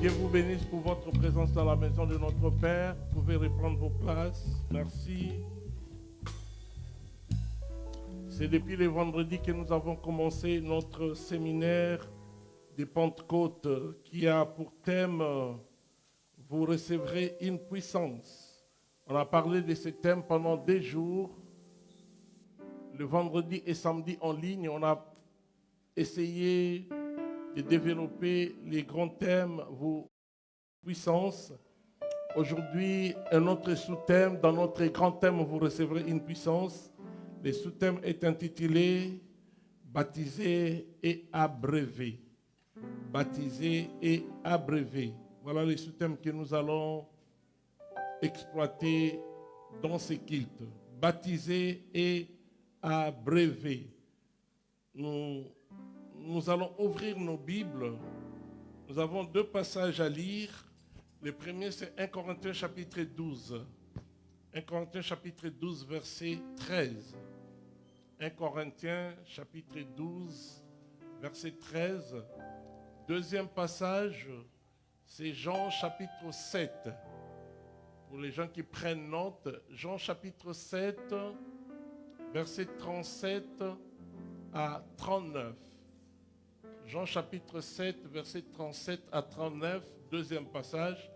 Dieu vous bénisse pour votre présence dans la maison de notre Père. Vous pouvez reprendre vos places. Merci. C'est depuis le vendredi que nous avons commencé notre séminaire de Pentecôte qui a pour thème « Vous recevrez une puissance ». On a parlé de ce thème pendant 2 jours. Le vendredi et samedi en ligne, on a essayé de développer les grands thèmes, vos puissances. Aujourd'hui, un autre sous-thème, dans notre grand thème, vous recevrez une puissance. Le sous-thème est intitulé « Baptisé et abreuvé ». Baptisé et abreuvé. Voilà les sous-thèmes que nous allons exploiter dans ce culte. Baptisé et abreuvé. Nous allons ouvrir nos Bibles. Nous avons 2 passages à lire. Le premier, c'est 1 Corinthiens chapitre 12. 1 Corinthiens chapitre 12, verset 13. 1 Corinthiens chapitre 12, verset 13. Deuxième passage, c'est Jean chapitre 7. Pour les gens qui prennent note, Jean chapitre 7, verset 37 à 39. Jean chapitre 7, verset 37 à 39, deuxième passage.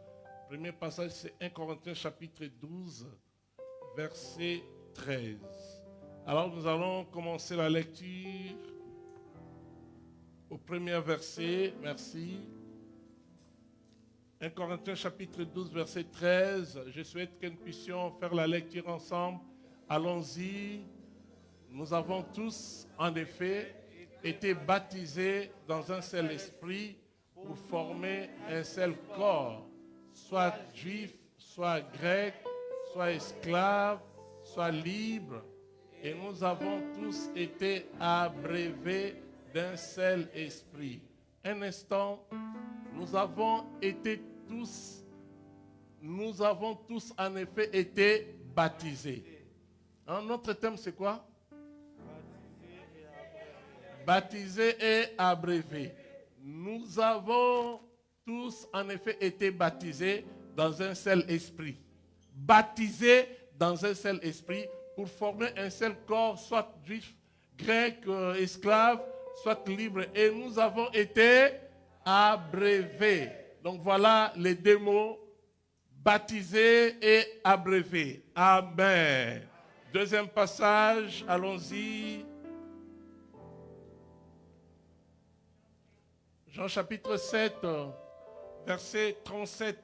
Premier passage, c'est 1 Corinthiens chapitre 12, verset 13. Alors nous allons commencer la lecture au premier verset. Merci. 1 Corinthiens chapitre 12, verset 13. Je souhaite que nous puissions faire la lecture ensemble. Allons-y. Nous avons tous, en effet, été baptisés dans un seul esprit pour former un seul corps, soit juif, soit grec, soit esclave, soit libre. Et nous avons tous été abreuvés d'un seul esprit. Un instant, nous avons tous en effet été baptisés. Notre thème c'est quoi? Baptisés et abreuvés. Nous avons tous en effet été baptisés dans un seul esprit. Baptisés dans un seul esprit pour former un seul corps, soit juif, grec, esclave, soit libre. Et nous avons été abreuvés. Donc voilà les 2 mots, baptisés et abreuvés. Amen. Deuxième passage, allons-y. Jean chapitre 7, versets 37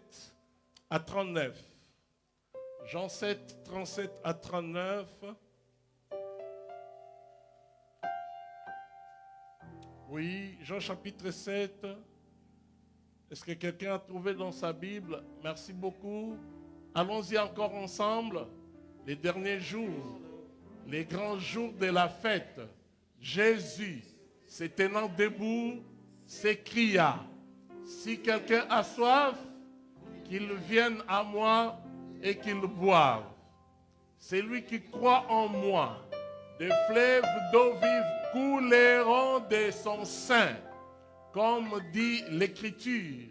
à 39. Jean 7, 37 à 39. Oui, Jean chapitre 7. Est-ce que quelqu'un a trouvé dans sa Bible? Merci beaucoup. Allons-y encore ensemble. Les derniers jours, les grands jours de la fête, Jésus, se tenant debout, s'écria, si quelqu'un a soif, qu'il vienne à moi et qu'il boive. Celui qui croit en moi, des fleuves d'eau vive couleront de son sein, comme dit l'Écriture.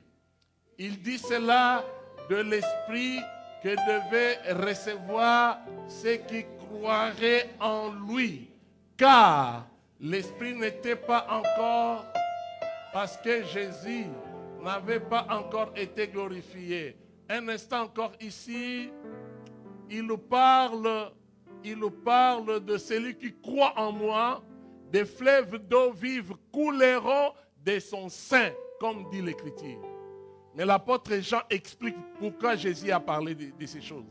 Il dit cela de l'Esprit que devaient recevoir ceux qui croiraient en lui, car l'Esprit n'était pas encore, parce que Jésus n'avait pas encore été glorifié. Un instant encore ici, il nous parle de celui qui croit en moi, des fleuves d'eau vive couleront de son sein, comme dit l'Écriture. Mais l'apôtre Jean explique pourquoi Jésus a parlé de ces choses.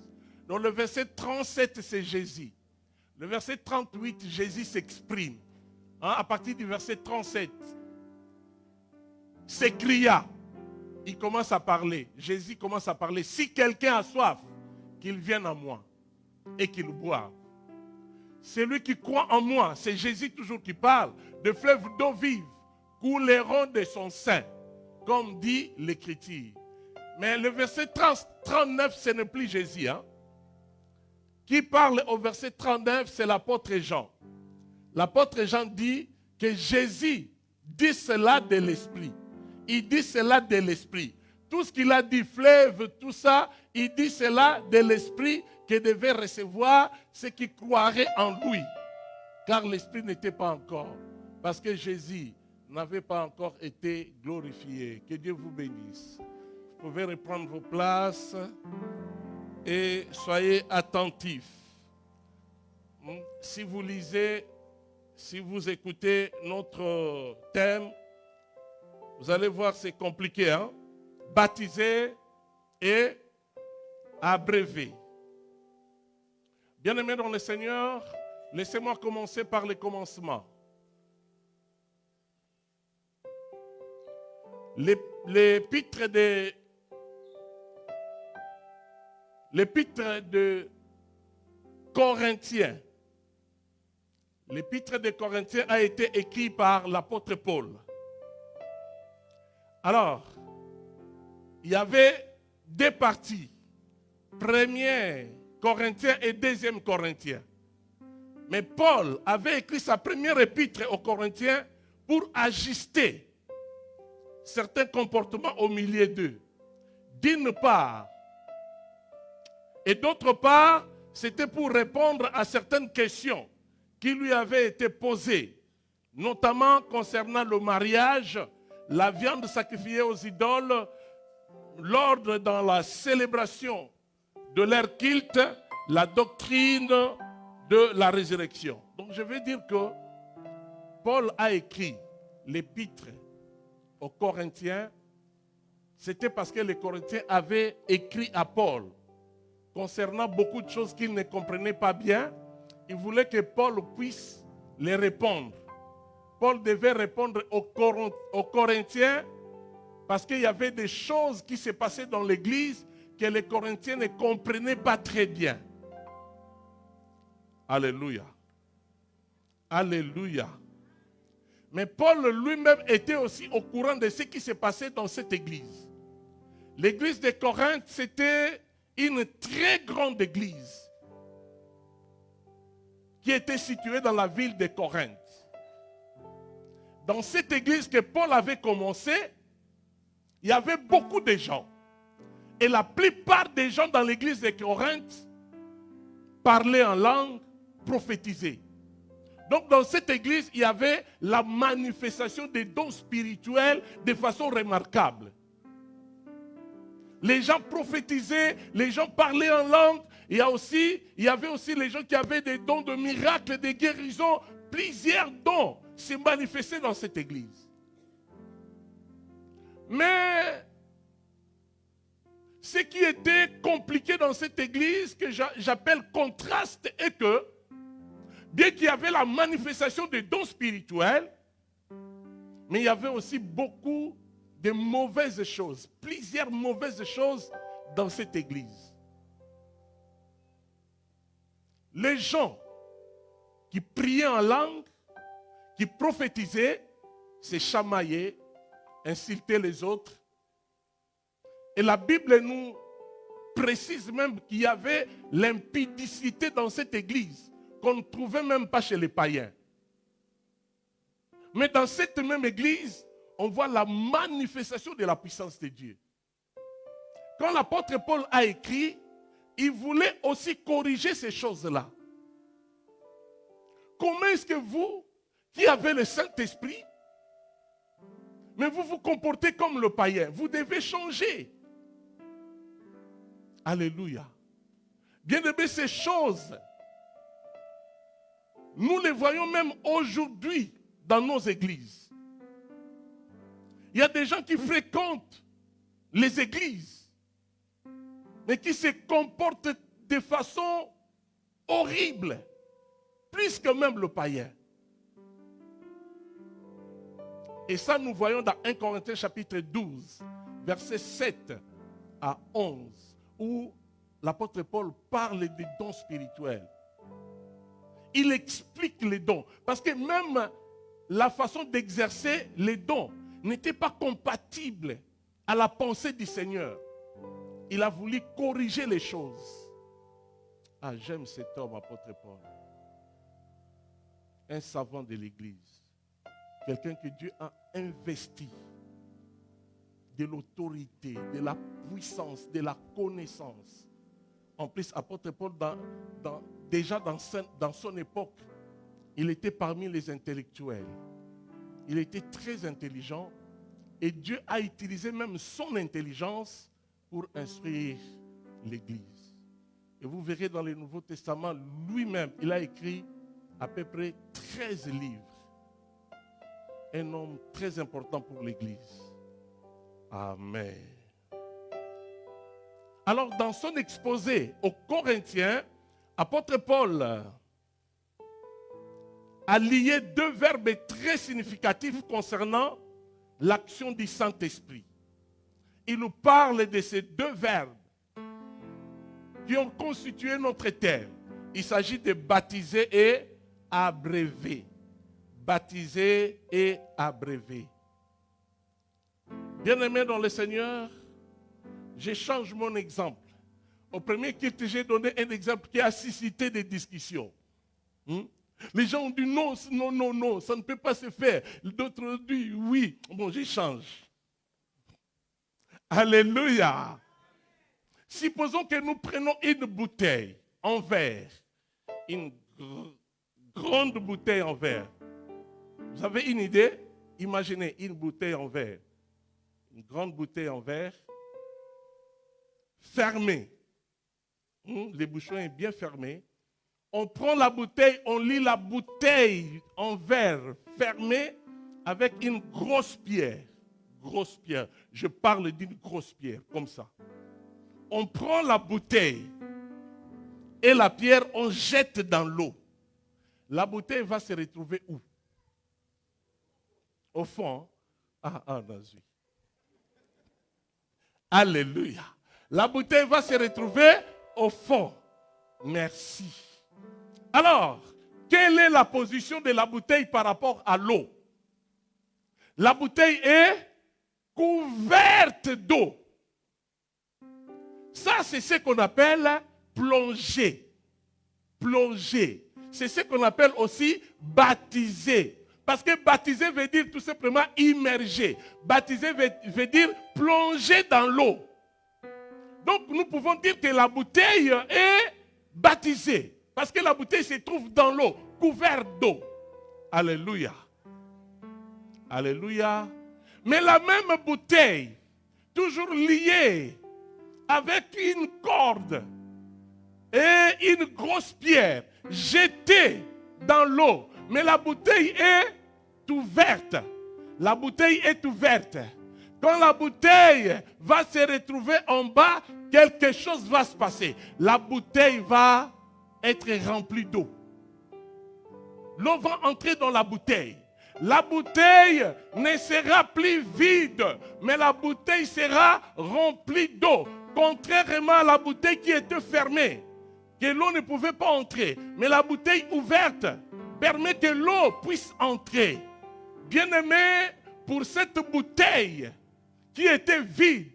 Dans le verset 37, c'est Jésus. Le verset 38, Jésus s'exprime. À partir du verset 37, s'écria. Il commence à parler. Jésus commence à parler. Si quelqu'un a soif, qu'il vienne à moi et qu'il boive. Celui qui croit en moi, c'est Jésus toujours qui parle, de fleuves d'eau vive couleront de son sein, comme dit l'Écriture. Mais le verset 39, ce n'est plus Jésus. Qui parle au verset 39, c'est l'apôtre Jean. L'apôtre Jean dit que Jésus dit cela de l'Esprit. Il dit cela de l'Esprit. tout ce qu'il a dit, fleuve, tout ça, il dit cela de l'Esprit que devait recevoir ceux qui croiraient en lui. Car l'Esprit n'était pas encore. Parce que Jésus n'avait pas encore été glorifié. Que Dieu vous bénisse. Vous pouvez reprendre vos places et soyez attentifs. Si vous lisez, si vous écoutez notre thème, vous allez voir c'est compliqué, hein? Baptiser et abréver. Bien-aimés dans le Seigneur, laissez-moi commencer par le commencement. L'épître de Corinthiens. L'épître des Corinthiens a été écrit par l'apôtre Paul. Alors, il y avait deux parties. Premier Corinthiens et deuxième Corinthiens. Mais Paul avait écrit sa première épître aux Corinthiens pour ajuster certains comportements au milieu d'eux. D'une part. Et d'autre part, c'était pour répondre à certaines questions qui lui avaient été posées, notamment concernant le mariage, la viande sacrifiée aux idoles, l'ordre dans la célébration de leur culte, la doctrine de la résurrection. Donc je veux dire que Paul a écrit l'épître aux Corinthiens, c'était parce que les Corinthiens avaient écrit à Paul concernant beaucoup de choses qu'ils ne comprenaient pas bien. Ils voulaient que Paul puisse les répondre. Paul devait répondre aux Corinthiens parce qu'il y avait des choses qui se passaient dans l'église que les Corinthiens ne comprenaient pas très bien. Alléluia. Alléluia. Mais Paul lui-même était aussi au courant de ce qui se passait dans cette église. L'église de Corinthe, c'était une très grande église qui était située dans la ville de Corinthe. Dans cette église que Paul avait commencé, il y avait beaucoup de gens. Et la plupart des gens dans l'église de Corinthe parlaient en langue, prophétisaient. Donc dans cette église, il y avait la manifestation des dons spirituels de façon remarquable. Les gens prophétisaient, les gens parlaient en langue. Il y avait aussi les gens qui avaient des dons de miracles, de guérisons. Plusieurs dons se manifestaient dans cette église. Mais ce qui était compliqué dans cette église, que j'appelle contraste, est que bien qu'il y avait la manifestation des dons spirituels, mais il y avait aussi beaucoup de mauvaises choses, plusieurs mauvaises choses dans cette église. Les gens qui priaient en langue, qui prophétisaient, se chamaillaient, insultaient les autres. Et la Bible nous précise même qu'il y avait l'impudicité dans cette église, qu'on ne trouvait même pas chez les païens. Mais dans cette même église, on voit la manifestation de la puissance de Dieu. Quand l'apôtre Paul a écrit, il voulait aussi corriger ces choses-là. Comment est-ce que vous, qui avez le Saint-Esprit, mais vous vous comportez comme le païen? Vous devez changer. Alléluia. Bien-aimés, ces choses, nous les voyons même aujourd'hui dans nos églises. Il y a des gens qui fréquentent les églises, mais qui se comportent de façon horrible, plus que même le païen. Et ça, nous voyons dans 1 Corinthiens chapitre 12, versets 7 à 11, où l'apôtre Paul parle des dons spirituels. Il explique les dons, parce que même la façon d'exercer les dons n'était pas compatible à la pensée du Seigneur. Il a voulu corriger les choses. Ah, j'aime cet homme, apôtre Paul. Un savant de l'église. Quelqu'un que Dieu a investi de l'autorité, de la puissance, de la connaissance. En plus, apôtre Paul, déjà dans son époque, il était parmi les intellectuels. Il était très intelligent et Dieu a utilisé même son intelligence pour instruire l'Église. Et vous verrez dans le Nouveau Testament, lui-même, il a écrit à peu près 13 livres. Un homme très important pour l'Église. Amen. Alors, dans son exposé aux Corinthiens, apôtre Paul a lié deux verbes très significatifs concernant l'action du Saint-Esprit. Il nous parle de ces deux verbes qui ont constitué notre thème. Il s'agit de baptiser et abréver. Baptiser et abréver. Bien-aimés dans le Seigneur, je change mon exemple. Au premier culte, j'ai donné un exemple qui a suscité des discussions. Les gens ont dit non, non, non, non, ça ne peut pas se faire. D'autres ont dit oui. Bon, j'y change. Alléluia. Supposons que nous prenons une bouteille en verre, une grande bouteille en verre. Vous avez une idée? Imaginez une bouteille en verre, une grande bouteille en verre, fermée. Le bouchon est bien fermé. On prend la bouteille, on lit la bouteille en verre fermée avec une grosse pierre. Grosse pierre. Je parle d'une grosse pierre, comme ça. On prend la bouteille et la pierre, on jette dans l'eau. La bouteille va se retrouver où? Au fond. Nazui. Alléluia. La bouteille va se retrouver au fond. Merci. Alors, quelle est la position de la bouteille par rapport à l'eau? La bouteille est couverte d'eau. Ça, c'est ce qu'on appelle plonger. Plonger. C'est ce qu'on appelle aussi baptiser. Parce que baptiser veut dire tout simplement immerger. Baptiser veut dire plonger dans l'eau. Donc nous pouvons dire que la bouteille est baptisée. Parce que la bouteille se trouve dans l'eau, couverte d'eau. Alléluia. Alléluia. Mais la même bouteille, toujours liée avec une corde et une grosse pierre, jetée dans l'eau. Mais la bouteille est ouverte. La bouteille est ouverte. Quand la bouteille va se retrouver en bas, quelque chose va se passer. La bouteille va être remplie d'eau. L'eau va entrer dans la bouteille. La bouteille ne sera plus vide, mais la bouteille sera remplie d'eau. Contrairement à la bouteille qui était fermée, que l'eau ne pouvait pas entrer. Mais la bouteille ouverte permet que l'eau puisse entrer. Bien-aimé, pour cette bouteille qui était vide,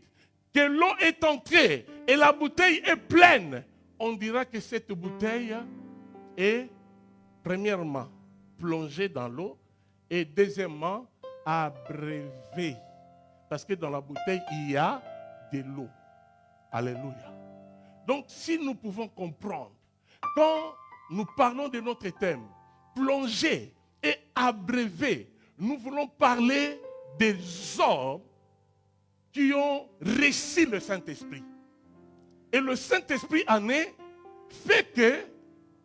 que l'eau est entrée et la bouteille est pleine, on dira que cette bouteille est premièrement plongée dans l'eau et deuxièmement abrévée. Parce que dans la bouteille, il y a de l'eau. Alléluia. Donc, si nous pouvons comprendre, quand nous parlons de notre thème, plonger et abréver, nous voulons parler des hommes qui ont reçu le Saint-Esprit. Et le Saint-Esprit en est fait que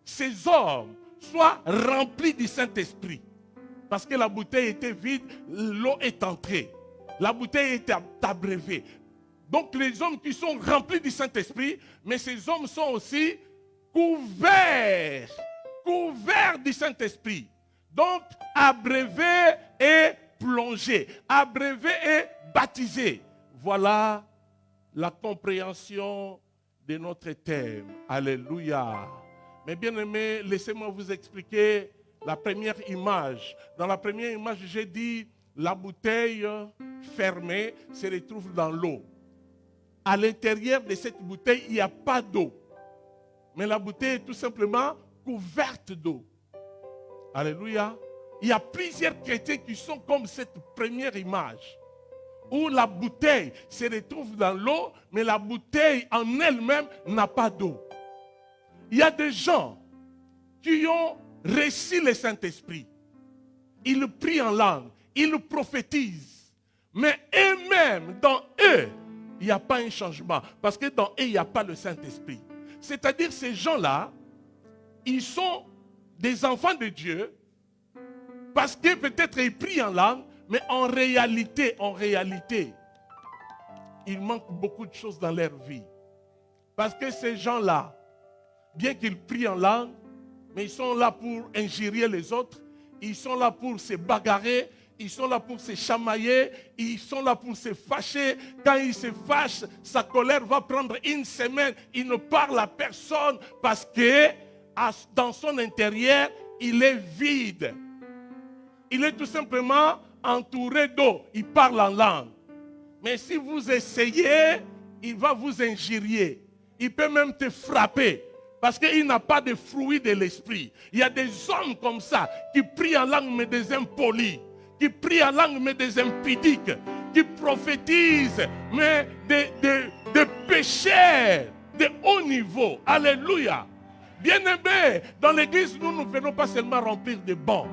ces hommes soient remplis du Saint-Esprit. Parce que la bouteille était vide, l'eau est entrée. La bouteille est abrévée. Donc les hommes qui sont remplis du Saint-Esprit, mais ces hommes sont aussi couverts du Saint-Esprit. Donc abrévés et plongés, abrévés et baptisés. Voilà la compréhension de notre thème. Alléluia. Mais bien aimés, laissez-moi vous expliquer la première image. Dans la première image, j'ai dit la bouteille fermée se retrouve dans l'eau. À l'intérieur de cette bouteille, il n'y a pas d'eau. Mais la bouteille est tout simplement couverte d'eau. Alléluia. Il y a plusieurs chrétiens qui sont comme cette première image. où la bouteille se retrouve dans l'eau, mais la bouteille en elle-même n'a pas d'eau. Il y a des gens qui ont reçu le Saint-Esprit. Ils prient en langue, ils prophétisent. Mais eux-mêmes, dans eux, il n'y a pas un changement. Parce que dans eux, il n'y a pas le Saint-Esprit. C'est-à-dire ces gens-là, ils sont des enfants de Dieu parce que peut-être ils prient en langue, mais en réalité, il manque beaucoup de choses dans leur vie. Parce que ces gens-là, bien qu'ils prient en langue, mais ils sont là pour injurier les autres, ils sont là pour se bagarrer, ils sont là pour se chamailler, ils sont là pour se fâcher. Quand ils se fâchent, sa colère va prendre une semaine, il ne parle à personne parce que dans son intérieur, il est vide. Il est tout simplement entouré d'eau, il parle en langue. Mais si vous essayez, il va vous injurier. Il peut même te frapper. Parce qu'il n'a pas de fruit de l'esprit. Il y a des hommes comme ça qui prient en langue mais des impolis, qui prient en langue mais des impudiques, qui prophétisent mais des pécheurs de haut niveau. Alléluia. Bien-aimés, dans l'église, nous ne venons pas seulement remplir des bancs.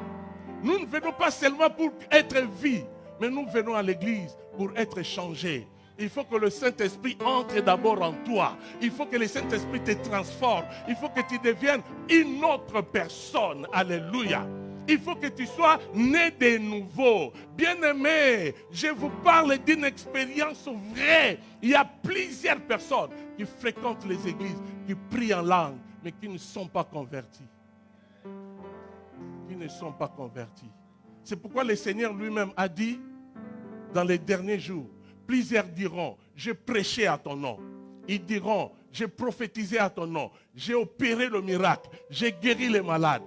Nous ne venons pas seulement pour être vus, mais nous venons à l'église pour être changés. Il faut que le Saint-Esprit entre d'abord en toi. Il faut que le Saint-Esprit te transforme. Il faut que tu deviennes une autre personne. Alléluia. Il faut que tu sois né de nouveau. Bien-aimé, je vous parle d'une expérience vraie. Il y a plusieurs personnes qui fréquentent les églises, qui prient en langue, mais qui ne sont pas convertis. Qui ne sont pas convertis. C'est pourquoi le Seigneur lui-même a dit, dans les derniers jours, plusieurs diront, j'ai prêché à ton nom. Ils diront, j'ai prophétisé à ton nom. J'ai opéré le miracle. J'ai guéri les malades.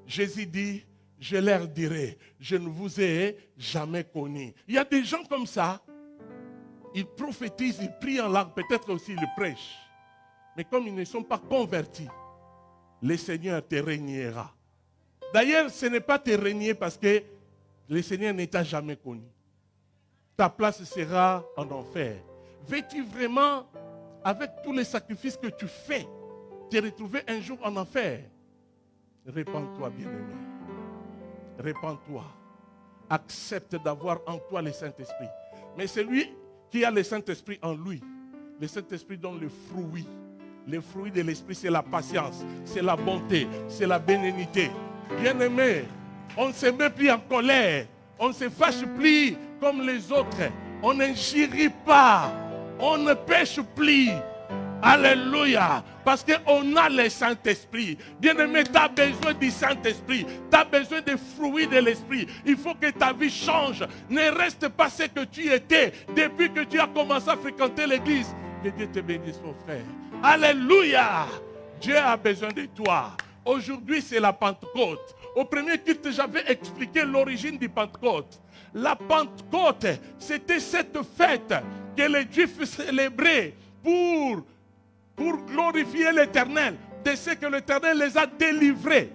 Jésus dit, je leur dirai, je ne vous ai jamais connu. Il y a des gens comme ça, ils prophétisent, ils prient en langue, peut-être aussi ils prêchent. Mais comme ils ne sont pas convertis, le Seigneur te régnera. D'ailleurs, ce n'est pas te régner parce que le Seigneur ne t'a jamais connu. Ta place sera en enfer. Veux-tu vraiment, avec tous les sacrifices que tu fais, te retrouver un jour en enfer? Répands-toi, bien-aimé. Répands-toi. Accepte d'avoir en toi le Saint-Esprit. Mais celui qui a le Saint-Esprit en lui, le Saint-Esprit donne le fruit. Le fruit de l'Esprit, c'est la patience, c'est la bonté, c'est la bénignité. Bien-aimé, on ne se met plus en colère. On ne se fâche plus comme les autres. On n'injurie pas. On ne pêche plus. Alléluia. Parce qu'on a le Saint-Esprit. Bien-aimé, tu as besoin du Saint-Esprit. Tu as besoin des fruits de l'Esprit. Il faut que ta vie change. Ne reste pas ce que tu étais depuis que tu as commencé à fréquenter l'église. Que Dieu te bénisse, mon frère. Alléluia. Dieu a besoin de toi. Aujourd'hui, c'est la Pentecôte. Au premier culte, j'avais expliqué l'origine du Pentecôte. La Pentecôte, c'était cette fête que les Juifs célébraient pour glorifier l'Éternel, de ce que l'Éternel les a délivrés.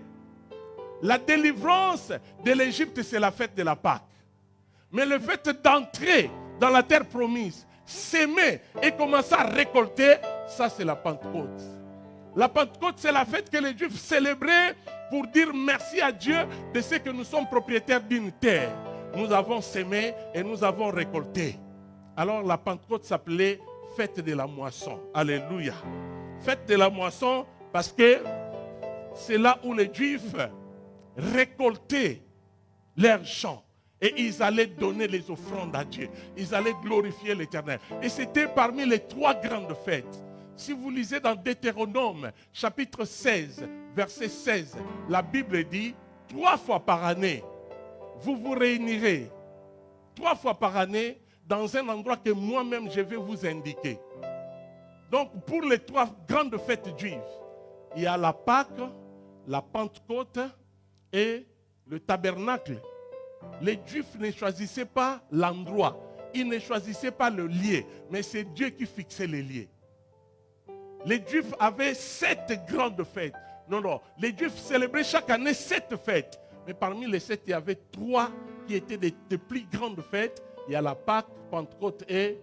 La délivrance de l'Égypte, c'est la fête de la Pâque. Mais le fait d'entrer dans la terre promise, s'aimer et commencer à récolter, ça c'est la Pentecôte. La Pentecôte, c'est la fête que les Juifs célébraient pour dire merci à Dieu de ce que nous sommes propriétaires d'une terre. Nous avons sémé et nous avons récolté. Alors la Pentecôte s'appelait fête de la moisson. Alléluia. Fête de la moisson parce que c'est là où les Juifs récoltaient leurs champs. Et ils allaient donner les offrandes à Dieu. Ils allaient glorifier l'Éternel. Et c'était parmi les 3 grandes fêtes. Si vous lisez dans Deutéronome, chapitre 16, verset 16, la Bible dit, 3 fois par année, vous vous réunirez. 3 fois par année, dans un endroit que moi-même je vais vous indiquer. Donc, pour les 3 grandes fêtes juives, il y a la Pâque, la Pentecôte et le tabernacle. Les Juifs ne choisissaient pas l'endroit, ils ne choisissaient pas le lieu, mais c'est Dieu qui fixait les lieux. Les Juifs avaient 7 grandes fêtes. Non, les Juifs célébraient chaque année 7 fêtes. Mais parmi les 7, il y avait 3 qui étaient des plus grandes fêtes. Il y a la Pâque, Pentecôte et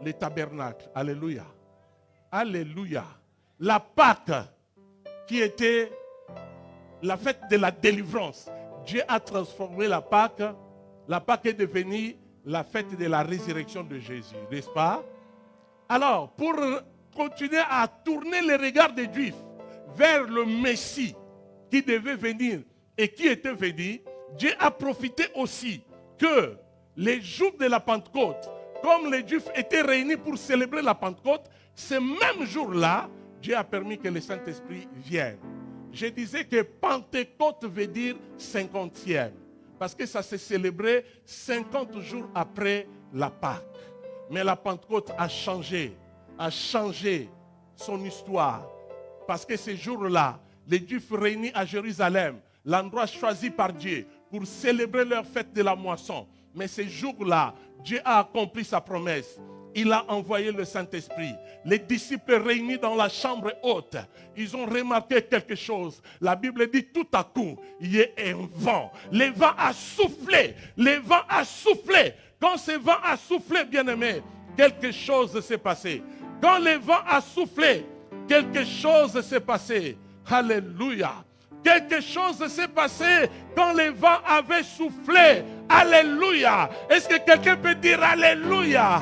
les tabernacles. Alléluia. Alléluia. La Pâque qui était la fête de la délivrance. Dieu a transformé la Pâque. La Pâque est devenue la fête de la résurrection de Jésus, n'est-ce pas? Alors, pour continuer à tourner les regards des Juifs vers le Messie qui devait venir et qui était venu, Dieu a profité aussi que les jours de la Pentecôte, comme les Juifs étaient réunis pour célébrer la Pentecôte, ce même jour-là, Dieu a permis que le Saint-Esprit vienne. Je disais que Pentecôte veut dire 50e, parce que ça s'est célébré 50 jours après la Pâque. Mais la Pentecôte a changé son histoire. Parce que ces jours-là, les Juifs réunis à Jérusalem, l'endroit choisi par Dieu pour célébrer leur fête de la moisson. Mais ces jours-là, Dieu a accompli sa promesse. Il a envoyé le Saint-Esprit. Les disciples réunis dans la chambre haute, ils ont remarqué quelque chose. La Bible dit tout à coup, il y a un vent. Le vent a soufflé. Le vent a soufflé. Quand ce vent a soufflé, bien-aimé, quelque chose s'est passé. Quand le vent a soufflé, quelque chose s'est passé. Alléluia. Quelque chose s'est passé quand le vent avait soufflé. Alléluia. Est-ce que quelqu'un peut dire Alléluia?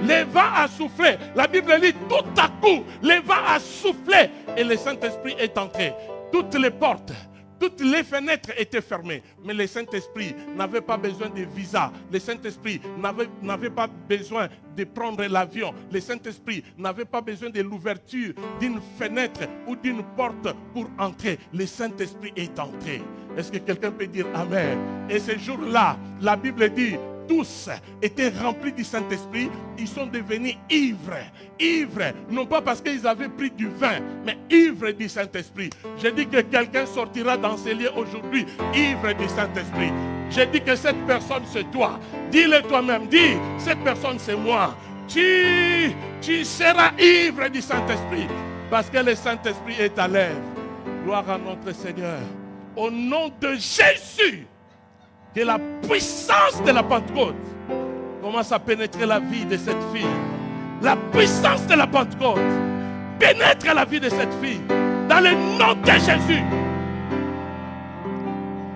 Le vent a soufflé. La Bible dit tout à coup, le vent a soufflé et le Saint-Esprit est entré. Toutes les portes, toutes les fenêtres étaient fermées. Mais le Saint-Esprit n'avait pas besoin de visa. Le Saint-Esprit n'avait pas besoin de prendre l'avion. Le Saint-Esprit n'avait pas besoin de l'ouverture d'une fenêtre ou d'une porte pour entrer. Le Saint-Esprit est entré. Est-ce que quelqu'un peut dire Amen? Et ce jour-là, la Bible dit, tous étaient remplis du Saint-Esprit, ils sont devenus ivres. Ivres, non pas parce qu'ils avaient pris du vin, mais ivres du Saint-Esprit. Je dis que quelqu'un sortira dans ces lieux aujourd'hui, ivre du Saint-Esprit. Je dis que cette personne c'est toi. Dis-le toi-même, dis, cette personne c'est moi. Tu seras ivre du Saint-Esprit, parce que le Saint-Esprit est à l'œuvre. Gloire à notre Seigneur. Au nom de Jésus, que la puissance de la Pentecôte commence à pénétrer la vie de cette fille. La puissance de la Pentecôte pénètre la vie de cette fille. Dans le nom de Jésus.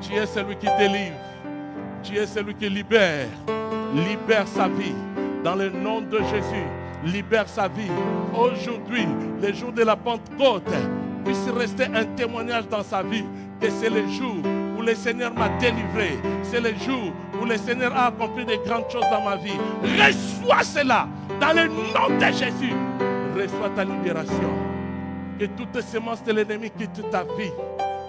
Tu es celui qui délivre. Tu es celui qui libère. Libère sa vie. Dans le nom de Jésus. Libère sa vie. Aujourd'hui, le jour de la Pentecôte, puisse rester un témoignage dans sa vie. Que c'est le jour où le Seigneur m'a délivré. C'est le jour où le Seigneur a accompli de grandes choses dans ma vie. Reçois cela dans le nom de Jésus. Reçois ta libération. Que toute semence de l'ennemi quitte ta vie.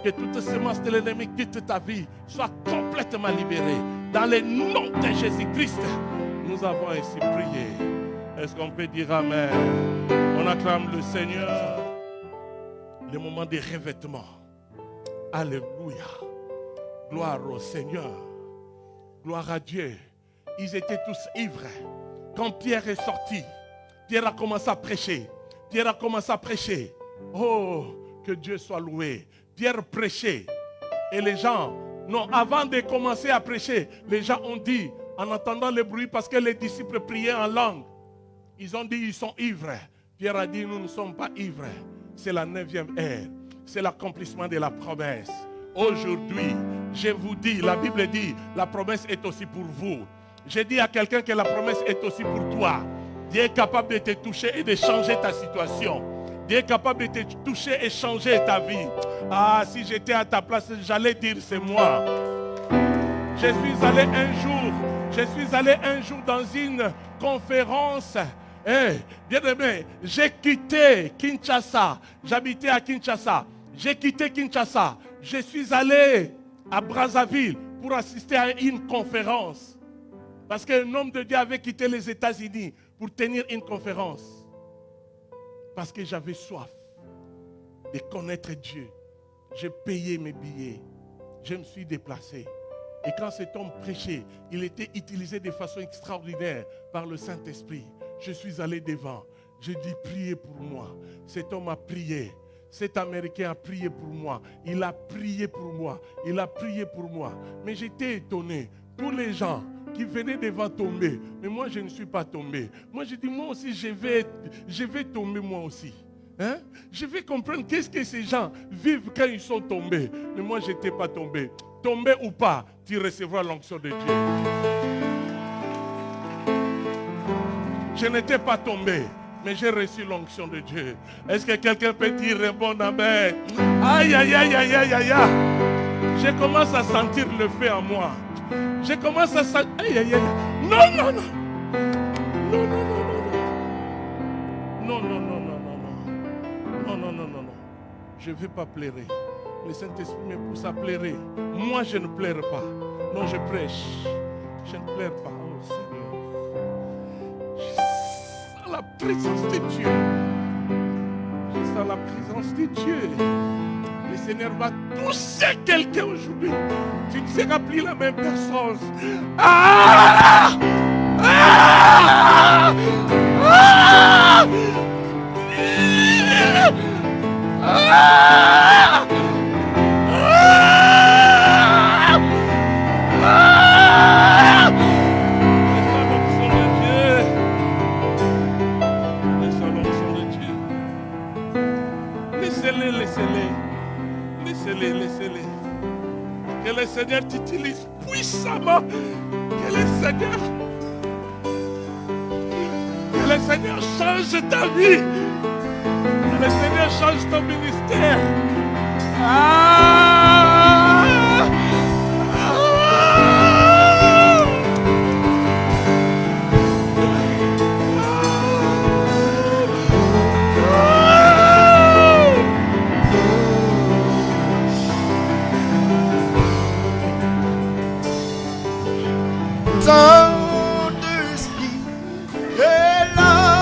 Que toute semence de l'ennemi quitte ta vie. Soit complètement libérée. Dans le nom de Jésus-Christ, nous avons ainsi prié. Est-ce qu'on peut dire Amen? On acclame le Seigneur. Le moment des revêtements. Alléluia. Gloire au Seigneur. Gloire à Dieu. Ils étaient tous ivres. Quand Pierre est sorti, Pierre a commencé à prêcher. Pierre a commencé à prêcher. Oh, que Dieu soit loué. Pierre prêchait. Et les gens, non, avant de commencer à prêcher, les gens ont dit, en entendant le bruit, parce que les disciples priaient en langue, ils ont dit, ils sont ivres. Pierre a dit, nous ne sommes pas ivres. C'est la 9e heure. C'est l'accomplissement de la promesse. Aujourd'hui, je vous dis, la Bible dit, la promesse est aussi pour vous. Je dis à quelqu'un que la promesse est aussi pour toi. Dieu est capable de te toucher et de changer ta situation. Dieu est capable de te toucher et changer ta vie. Ah, si j'étais à ta place, j'allais dire c'est moi. Je suis allé un jour dans une conférence. Bien aimé, j'ai quitté Kinshasa. J'habitais à Kinshasa. J'ai quitté Kinshasa. Je suis allé à Brazzaville pour assister à une conférence. Parce qu'un homme de Dieu avait quitté les États-Unis pour tenir une conférence. Parce que j'avais soif de connaître Dieu. J'ai payé mes billets. Je me suis déplacé. Et quand cet homme prêchait, il était utilisé de façon extraordinaire par le Saint-Esprit. Je suis allé devant. J'ai dit, priez pour moi. Cet homme a prié. Cet Américain a prié pour moi. Il a prié pour moi. Il a prié pour moi. Mais j'étais étonné tous les gens qui venaient devant tomber, mais moi je ne suis pas tombé. Moi je dis, moi aussi je vais tomber moi aussi. Hein? Je vais comprendre qu'est-ce que ces gens vivent quand ils sont tombés. Mais moi je n'étais pas tombé. Tombé ou pas, tu recevras l'onction de Dieu. Je n'étais pas tombé, mais j'ai reçu l'onction de Dieu. Est-ce que quelqu'un peut dire un bon amen? Aïe, aïe, aïe, aïe, aïe, aïe, aïe. Je commence à sentir le feu en moi. Je commence à sentir... Aïe, aïe, aïe. Non, non, non. Non, non, non, non, non. Non, non, non, non, non, non. Non, non, non, non, non. Je ne vais pas pleurer. Le Saint-Esprit me pousse à pleurer. Moi, je ne pleure pas. Non, je prêche. Je ne pleure pas. Oh, Seigneur. Je sens la présence de Dieu. Je sens la présence de Dieu. Le Seigneur va toucher quelqu'un aujourd'hui. Tu ne seras plus la même personne. Ah! Ah! Ah! Ah! Laissez-les. Que le Seigneur t'utilise puissamment. Que le Seigneur change ta vie. Que le Seigneur change ton ministère. Saint-Esprit est là.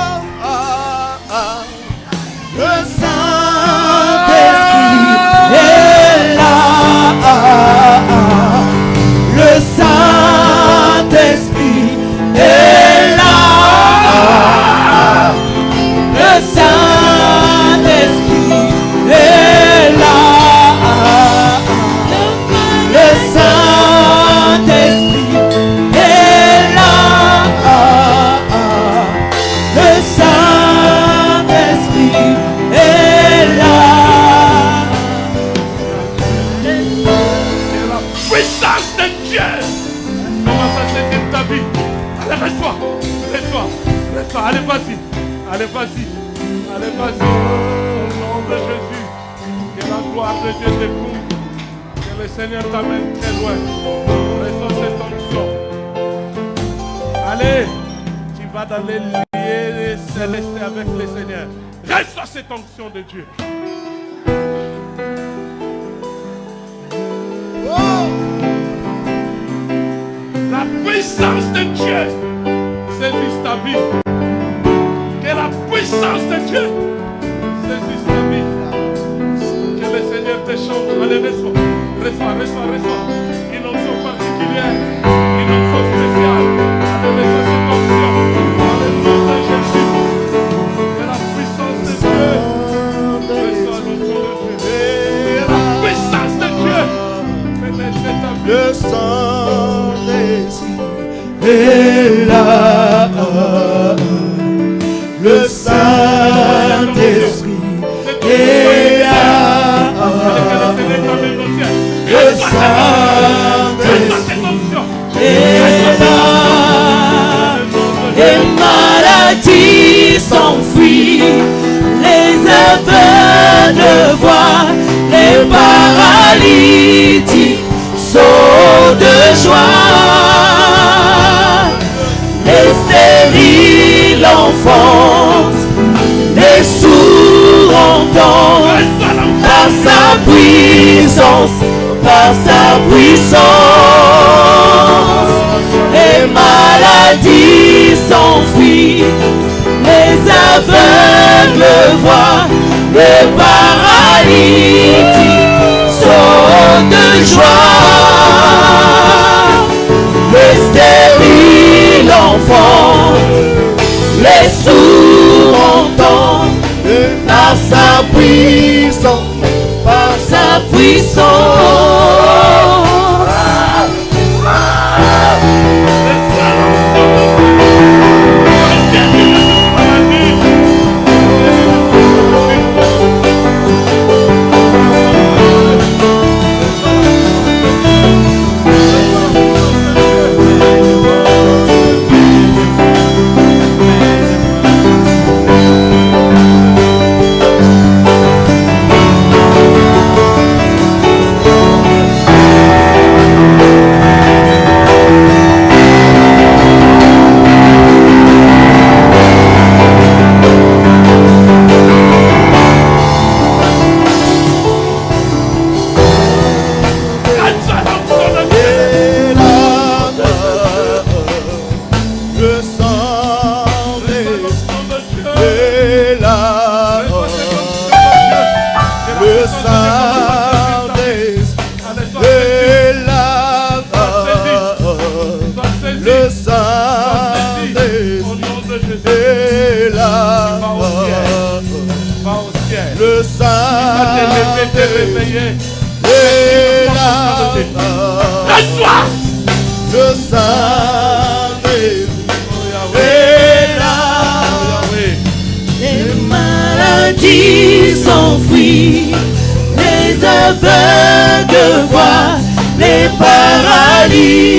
Le Saint-Esprit est là. Le Saint-Esprit est là. Le Saint-Esprit est là. Le Saint-Esprit Allez, vas-y. Allez, vas-y. Au nom de Jésus, que la gloire de Dieu te couvre. Que le Seigneur t'amène très loin. Reçois cette onction. Allez, tu vas dans les lieux célestes avec le Seigneur. Reçois cette onction de Dieu. Oh! La puissance de Dieu saisisse ta vie. Que la puissance de Dieu saisisse ta vie. Que le Seigneur te change. Allez, reçois. Une onction particulière. Une onction spéciale. Allez, reçois cette onction. Dans le nom de Jésus. Que la puissance de Dieu. Reçois l'onction de Dieu. Que la puissance de Dieu pénètre ta vie. Le Saint-Esprit est là. Le Saint-Esprit est là. Le Saint-Esprit est là. Les maladies s'enfuient, les aveugles voient, les paralytiques sautent de joie. Les stériles enfantent, les sourds entendent, par sa puissance, les maladies s'enfuient, les aveugles voient, les paralytiques sautent de joie. Les stériles enfantent, les sourds entendent, par sa puissance, réveillé. Lève-toi. Le Saint-Esprit est là. Les maladies s'enfuient, les aveugles voient, les paralytiques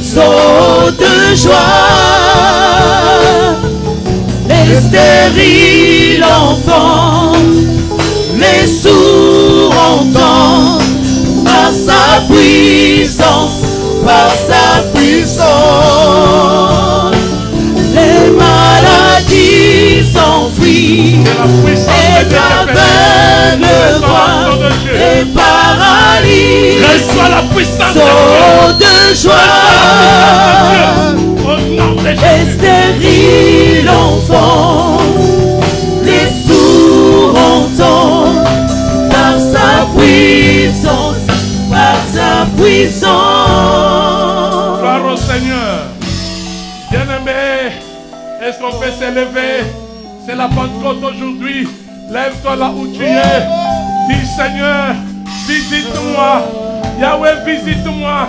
sautent de joie. Les stériles entendent, les sourds entendent, par sa puissance, par sa puissance. Les maladies s'enfuient, les aveugles voient, les paralytiques reçois la puissance sautent de joie. Les stériles entendent, les sourds entendent, par sa puissance, par sa puissance. Gloire au Seigneur. Bien-aimé, est-ce qu'on peut s'élever? C'est la Pentecôte aujourd'hui. Lève-toi là où tu es. Dis Seigneur, visite-moi. Yahweh, visite-moi.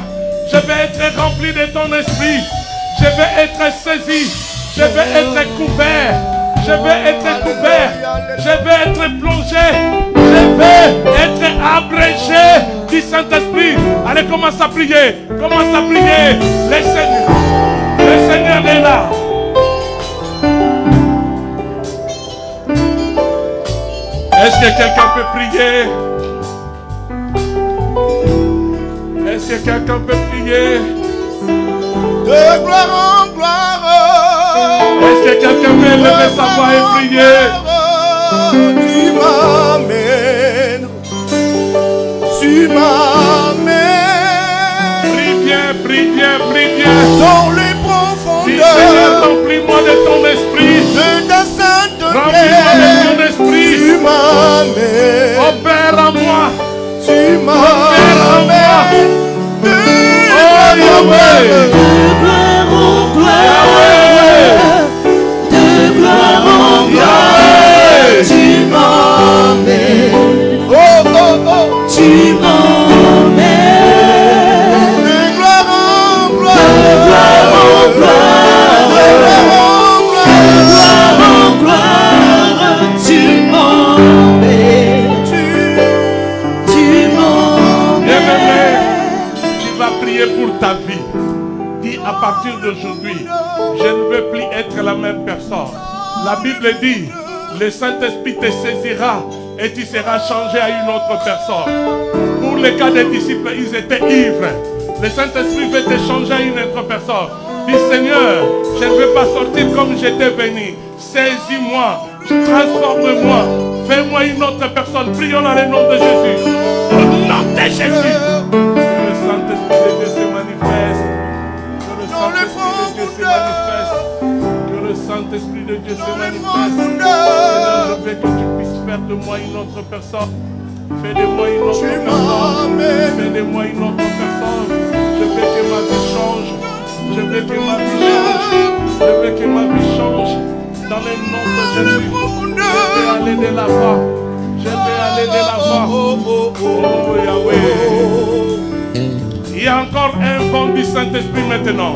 Je vais être rempli de ton esprit. Je vais être saisi. Je vais être couvert. Je vais être couvert. Je vais être plongé. Je vais être abrégé du Saint-Esprit. Allez, commence à prier. Commence à prier. Le Seigneur est là. Est-ce que quelqu'un peut prier? Est-ce que quelqu'un peut prier? De gloire en gloire. Est-ce que quelqu'un peut lever sa voix et prier? Tu m'amènes. Tu m'amènes. Prie bien, prie bien, prie bien. Dans les Dis profondeurs. Seigneur, remplis-moi de ton esprit. De ta sainte Remplis-moi de ton esprit. Tu m'amènes. Opère en moi. Tu m'amènes. De Yahweh. gloire en gloire. De gloire en gloire. Tu m'amènes. Oh, oh, oh. Tu m'amènes. De gloire en gloire. De gloire en gloire. De gloire en gloire. Tu m'amènes. Tu m'amènes. Tu vas prier pour ta vie. Dis à partir d'aujourd'hui, je ne veux plus être la même personne. La Bible dit, le Saint-Esprit te saisira et tu seras changé à une autre personne. Pour le cas des disciples, ils étaient ivres. Le Saint-Esprit veut te changer à une autre personne. Dis Seigneur, je ne veux pas sortir comme j'étais venu. Saisis-moi, transforme-moi, fais-moi une autre personne. Prions dans le nom de Jésus. Au nom de Jésus. Que le Saint-Esprit de Dieu se manifeste. Que le Saint-Esprit de Dieu se manifeste. Que le Saint-Esprit de Dieu se manifeste. Seigneur, je veux que tu puisses faire de moi une autre personne. Fais de moi une autre personne. Fais de moi une autre personne. Je veux que ma vie change. Je veux que ma vie change. Je veux que ma vie change. Dans le nom de Jésus. Je vais aller de l'avant. Je vais aller de l'avant. Oh Yahweh. Il y a encore un vent du Saint-Esprit maintenant.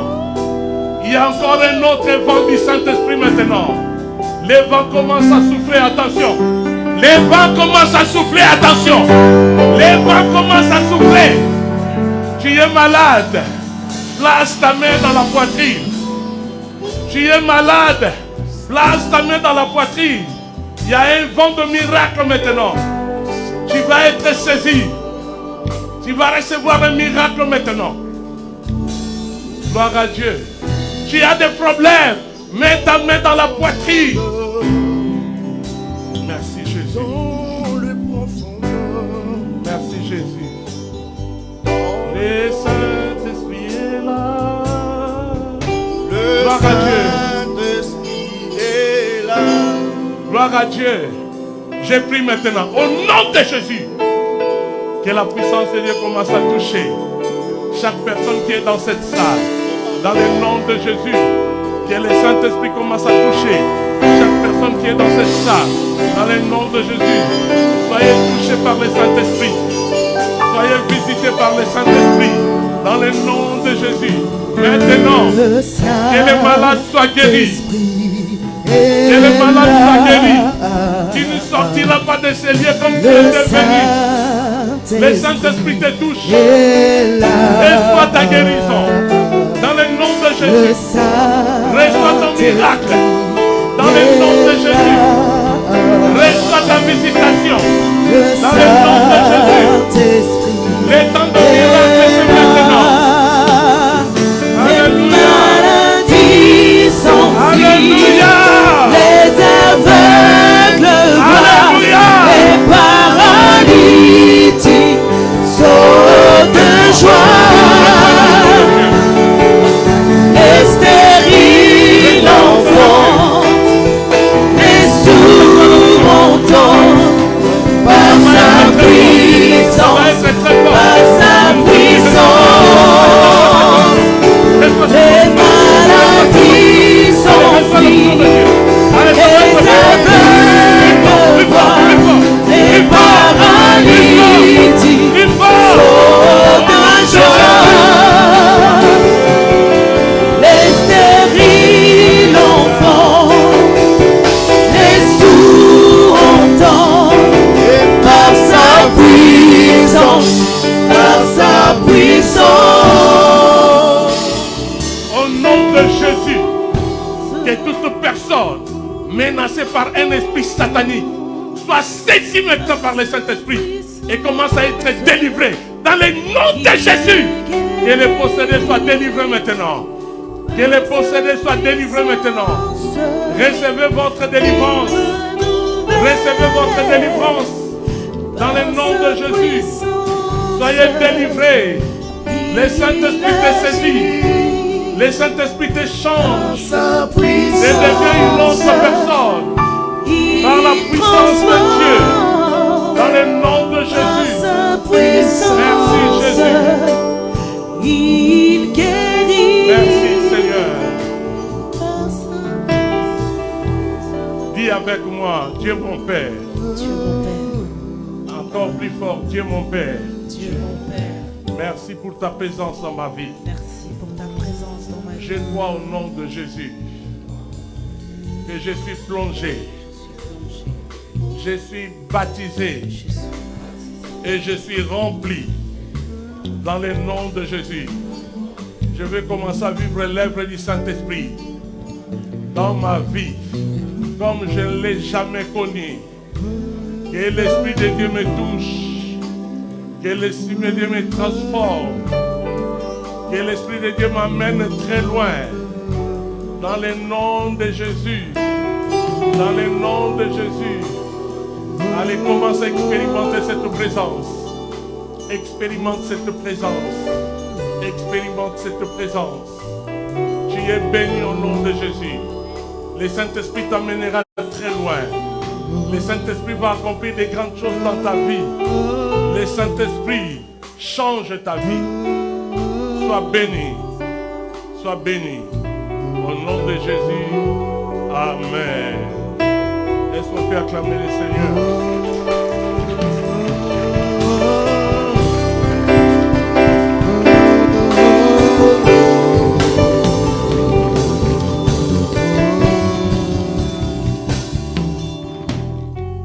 Il y a encore un autre vent du Saint-Esprit maintenant. Les vents commencent à souffler, attention. Les vents commencent à souffler, attention. Les vents commencent à souffler. Tu es malade. Place ta main dans la poitrine. Tu es malade. Place ta main dans la poitrine. Il y a un vent de miracle maintenant. Tu vas être saisi. Tu vas recevoir un miracle maintenant. Gloire à Dieu. Tu as des problèmes. Mets ta main dans la poitrine. Merci Jésus. Merci Jésus. Le Saint-Esprit est là. Gloire à Dieu. Gloire à Dieu. Je prie maintenant au nom de Jésus que la puissance de Dieu commence à toucher chaque personne qui est dans cette salle. Dans le nom de Jésus, que le Saint-Esprit commence à toucher chaque personne qui est dans cette salle, dans le nom de Jésus, soyez touchés par le Saint-Esprit. Soyez visités par le Saint-Esprit, dans le nom de Jésus. Maintenant, que les malades soient guéris. Que les malades soient guéris. Tu ne sortiras pas de ces lieux comme tu es venu. Le Saint-Esprit te touche. Reçois ta guérison. Dans le nom de Jésus. Reçois ton miracle. Dans le nom de Jésus. Reçois ta visitation. Dans le nom de Jésus. Le temps de miracle, c'est maintenant. Alléluia. Alléluia. Les aveugles voient, les paralytiques sautent de joie. Les stériles enfants, les sourds entendent par sa puissance, par sa puissance. Les maladies sont prises, les aveugles voient, les paralytiques sautent de joie. Les stériles enfants, les sourds entendent par sa puissance, par sa puissance. Au nom de Jésus, que toute personne menacée par un esprit satanique soit saisie maintenant par le Saint-Esprit et commence à être délivrée dans le nom de Jésus. Que les possédés soient délivrés maintenant. Que les possédés soient délivrés maintenant. Recevez votre délivrance. Recevez votre délivrance dans le nom de Jésus. Soyez délivrés. Le Saint-Esprit te saisit. Le Saint-Esprit te change. Te devient une autre personne. Par la puissance de Dieu. Dans le nom de Jésus. Merci Jésus. Il guérit. Merci Seigneur. Dis avec moi, Dieu mon Père. Dieu mon Père, Encore plus fort, Dieu mon Père. Dieu mon Père, Merci pour ta présence dans ma vie. merci pour ta présence dans ma vie. Je crois au nom de Jésus que je suis plongé, je suis baptisé et je suis rempli dans le nom de Jésus. Je vais commencer à vivre l'œuvre du Saint-Esprit dans ma vie comme je ne l'ai jamais connu. Que l'Esprit de Dieu me touche, que l'Esprit de Dieu me transforme, que l'Esprit de Dieu m'amène très loin. Dans le nom de Jésus, dans le nom de Jésus, allez commencer à expérimenter cette présence. Expérimente cette présence. Expérimente cette présence. Tu es béni au nom de Jésus. Le Saint-Esprit t'amènera très loin. Le Saint-Esprit va accomplir des grandes choses dans ta vie. Le Saint-Esprit change ta vie. Sois béni. Sois béni. Au nom de Jésus. Amen. Est-ce qu'on peut acclamer le Seigneur?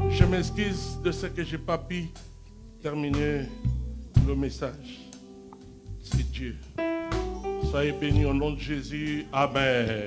Je m'excuse de ce que je n'ai pas pu terminer le message. C'est Dieu. Soyez bénis au nom de Jésus. Amen.